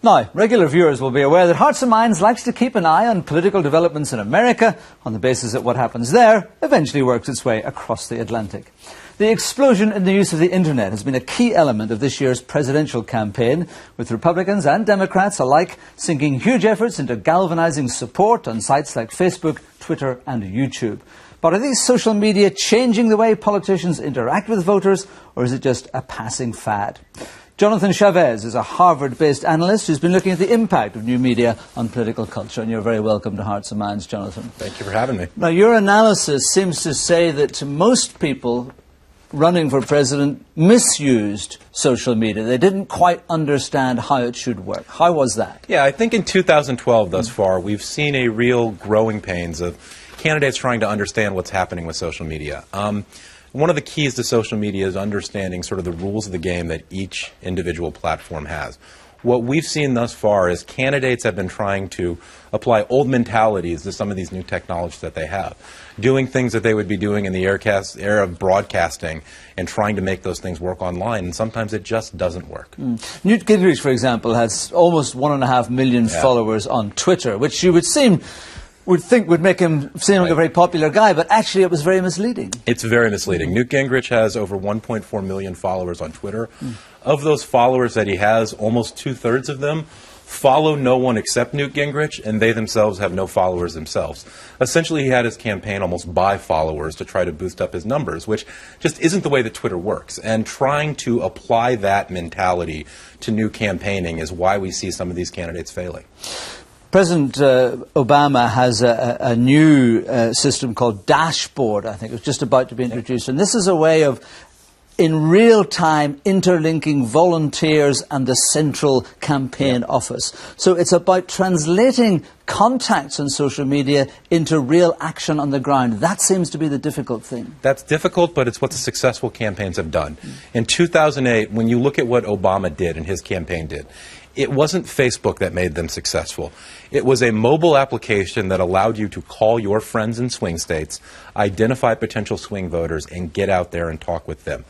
Now, regular viewers will be aware that Hearts and Minds likes to keep an eye on political developments in America on the basis that what happens there eventually works its way across the Atlantic. The explosion in the use of the internet has been a key element of this year's presidential campaign, with Republicans and Democrats alike sinking huge efforts into galvanizing support on sites like Facebook, Twitter and YouTube. But are these social media changing the way politicians interact with voters, or is it just a passing fad? Jonathan Chavez is a Harvard-based analyst who's been looking at the impact of new media on political culture. And you're very welcome to Hearts and Minds, Jonathan. Thank you for having me. Now, your analysis seems to say that most people running for president misused social media. They didn't quite understand how it should work. How was that? Yeah, I think in 2012 thus far, we've seen a real growing pains of candidates trying to understand what's happening with social media. One of the keys to social media is understanding sort of the rules of the game that each individual platform has. What we've seen thus far is candidates have been trying to apply old mentalities to some of these new technologies that they have, doing things that they would be doing in the era of broadcasting and trying to make those things work online, and sometimes it just doesn't work. Newt Gingrich, for example, has almost 1.5 million followers on Twitter, which you would think would make him seem like a very popular guy, but actually it was very misleading. It's very misleading. Newt Gingrich has over 1.4 million followers on Twitter. Of those followers that he has, almost 2/3 of them follow no one except Newt Gingrich, and they themselves have no followers themselves. Essentially, he had his campaign almost buy followers to try to boost up his numbers, which just isn't the way that Twitter works. And trying to apply that mentality to new campaigning is why we see some of these candidates failing. President Obama has a new system called Dashboard, I think. It's just about to be introduced. And this is a way of, in real time, interlinking volunteers and the central campaign office. So it's about translating contacts on social media into real action on the ground. That seems to be the difficult thing. That's difficult, but it's what the successful campaigns have done. In 2008, when you look at what Obama did and his campaign did, it wasn't Facebook that made them successful. It was a mobile application that allowed you to call your friends in swing states, identify potential swing voters, and get out there and talk with them.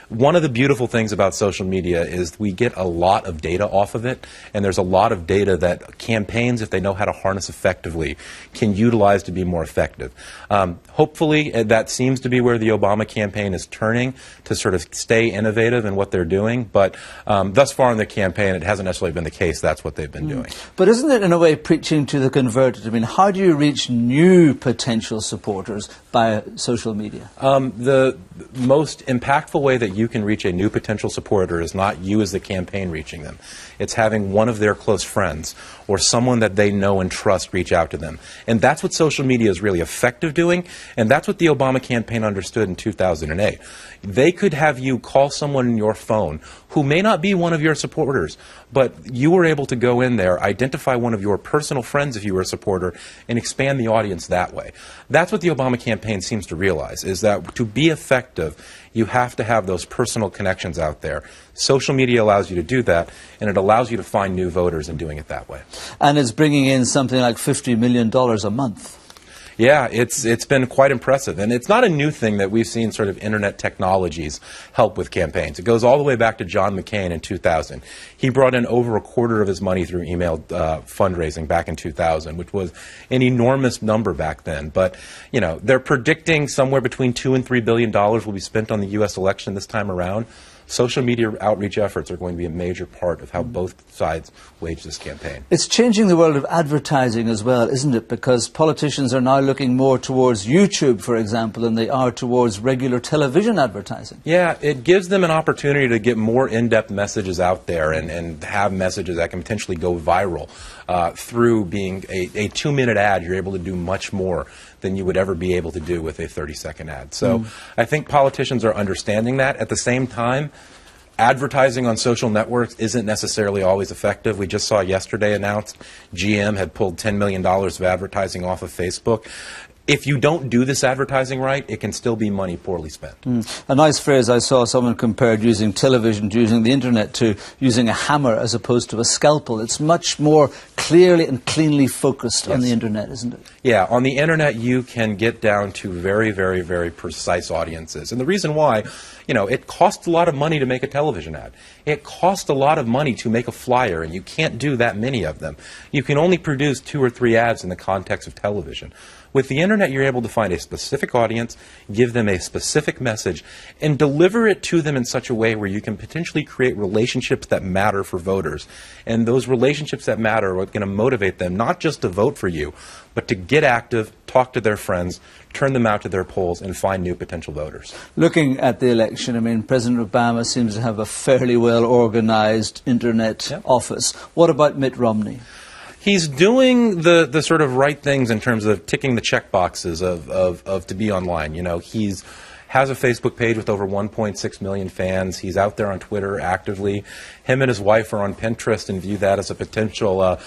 One of the beautiful things about social media is we get a lot of data off of it, and there's a lot of data that campaigns, if they know how to harness effectively, can utilize to be more effective. Hopefully, that seems to be where the Obama campaign is turning, to sort of stay innovative in what they're doing. But thus far in the campaign, it hasn't necessarily been the case. That's what they've been doing. But isn't it, in a way, preaching to the converted? I mean, how do you reach new potential supporters by social media? The most impactful way that you can reach a new potential supporter is not you as the campaign reaching them. It's having one of their close friends or someone that they know and trust reach out to them. And that's what social media is really effective doing, and that's what the Obama campaign understood in 2008. They could have you call someone in your phone who may not be one of your supporters, but you were able to go in there, identify one of your personal friends if you were a supporter, and expand the audience that way. That's what the Obama campaign seems to realize, is that to be effective, you have to have those personal connections out there. Social media allows you to do that, and it allows you to find new voters in doing it that way. And it's bringing in something like $50 million a month. Yeah, it's been quite impressive. And it's not a new thing that we've seen sort of internet technologies help with campaigns. It goes all the way back to John McCain in 2000. He brought in over 1/4 of his money through email fundraising back in 2000, which was an enormous number back then. But, you know, they're predicting somewhere between $2 and $3 billion will be spent on the U.S. election this time around. Social media outreach efforts are going to be a major part of how both sides wage this campaign. It's changing the world of advertising as well, isn't it? Because politicians are now looking more towards YouTube, for example, than they are towards regular television advertising. Yeah, it gives them an opportunity to get more in-depth messages out there and have messages that can potentially go viral. Through being a 2-minute ad, you're able to do much more than you would ever be able to do with a 30-second ad. So I think politicians are understanding that. At the same time, advertising on social networks isn't necessarily always effective. We just saw yesterday announced GM had pulled $10 million of advertising off of Facebook. If you don't do this advertising right, it can still be money poorly spent. A nice phrase I saw someone compared using television to using the internet to using a hammer as opposed to a scalpel. It's much more clearly and cleanly focused on the internet, isn't it? Yeah, on the internet you can get down to very, very, very precise audiences. And the reason why, it costs a lot of money to make a television ad. It costs a lot of money to make a flyer, and you can't do that many of them. You can only produce 2 or 3 ads in the context of television. With the internet, you're able to find a specific audience, give them a specific message, and deliver it to them in such a way where you can potentially create relationships that matter for voters. And those relationships that matter are going to motivate them not just to vote for you, but to get active, talk to their friends, turn them out to their polls, and find new potential voters. Looking at the election, I mean, President Obama seems to have a fairly well-organized internet office. What about Mitt Romney? He's doing the sort of right things in terms of ticking the check boxes of to be online. He's has a Facebook page with over 1.6 million fans. He's out there on Twitter actively. Him and his wife are on Pinterest and view that as a potential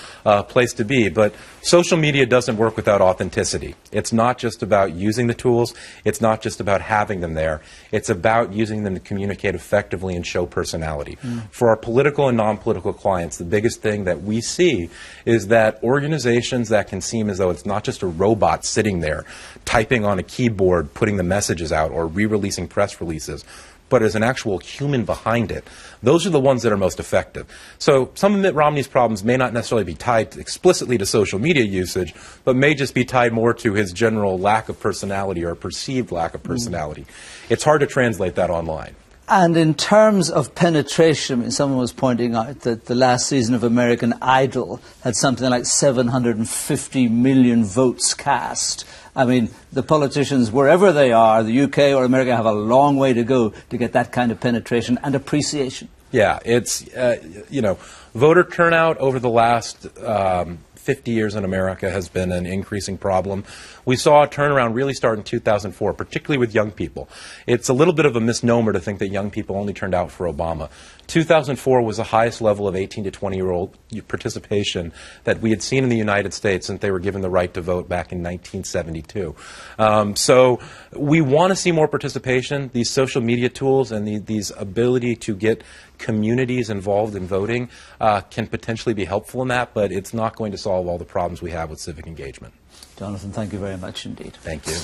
place to be. But social media doesn't work without authenticity. It's not just about using the tools. It's not just about having them there. It's about using them to communicate effectively and show personality. For our political and non-political clients, the biggest thing that we see is that organizations that can seem as though it's not just a robot sitting there typing on a keyboard, putting the messages out, or re-releasing press releases, but as an actual human behind it, those are the ones that are most effective. So some of Mitt Romney's problems may not necessarily be tied explicitly to social media usage, but may just be tied more to his general lack of personality or perceived lack of personality. It's hard to translate that online. And in terms of penetration, I mean, someone was pointing out that the last season of American Idol had something like 750 million votes cast. I mean, the politicians, wherever they are, the UK or America, have a long way to go to get that kind of penetration and appreciation. Yeah, it's, voter turnout over the last 50 years in America has been an increasing problem. We saw a turnaround really start in 2004, particularly with young people. It's a little bit of a misnomer to think that young people only turned out for Obama. 2004 was the highest level of 18 to 20-year-old participation that we had seen in the United States since they were given the right to vote back in 1972. So we want to see more participation. These social media tools and these ability to get communities involved in voting can potentially be helpful in that, but it's not going to solve all the problems we have with civic engagement. Jonathan, thank you very much indeed. Thank you.